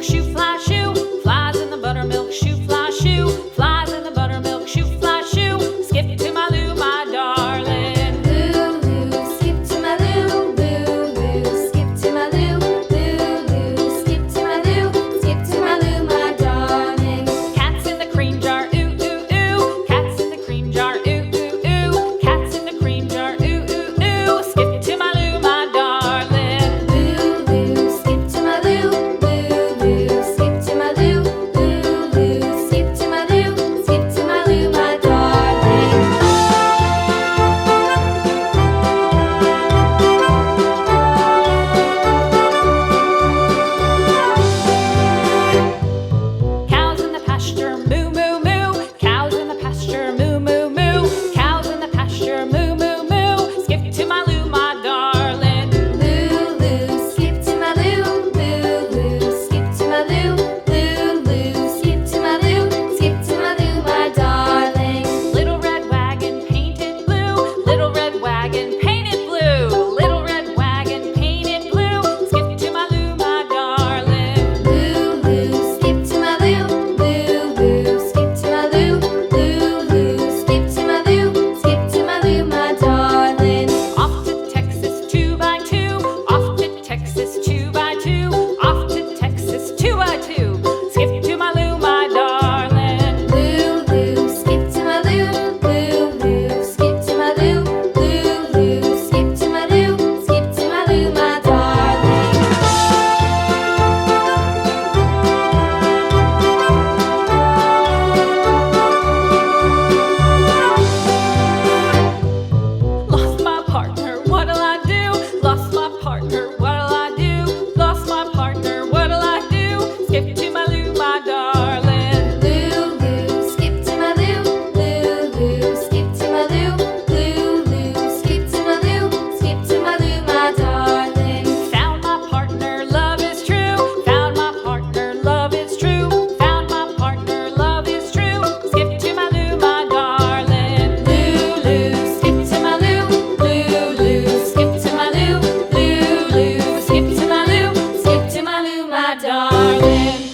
buttermilk shoe, fly shoe. Flies in the buttermilk shoe, fly shoe. Flies in the buttermilk shoe, fly shoe. Skip to my Lou, my darling. Lou, skip to my Lou, Lou, skip to my Lou, Lou, skip to my Lou, skip to my Lou, my darling. Cats in the cream jar, ooh, ooh, ooh. Cats in the cream jar, ooh, ooh, ooh. Cats in the cream jar, ooh, ooh, ooh. Skip to my Lou, my darling. Lou, skip to my Lou, Lou, skip to my Lou, Lou, skip to my Lou, skip to my Lou, my darling. Cows in the pasture, moo, moo, moo. Cows in the pasture, moo, moo, moo. Cows in the pasture, moo, moo, moo. Skip to my Lou, my darling. Lou, skip to my Lou, Lou, skip to my Lou, Lou, skip to my Lou, skip to my Lou, my darling. Little red wagon painted blue. Little red wagon painted blue. Little red wagon painted blue. Skip to my Lou, my darling. Lou, skip to my Lou, Lou, skip to my Lou, Lou, skip to my Lou, skip to my Lou, my darling. Off to Texas 2x2. Off to Texas 2x2. Off to Texas 2x2. Skip to my Lou, my darling. Lou, skip to my Lou, Lou, skip to my Lou, Lou, skip to my Lou, skip to my Lou, my darling. Lost my partner, what'll I do? Lost my partner, what'll I do? Lost my partner, what'll I do? Skip to my Lou, my darling. Lou, skip to my Lou, Lou, skip to my Lou, Lou, skip to my Lou, skip to my Lou, my darling. Found my partner, love is true. Found my partner, love is true. Found my partner, love is true. Skip to my Lou, my darling. Lou, skip to my Lou, Lou, skip to my Lou, Lou, skip to my Lou, skip to my Lou, my darling.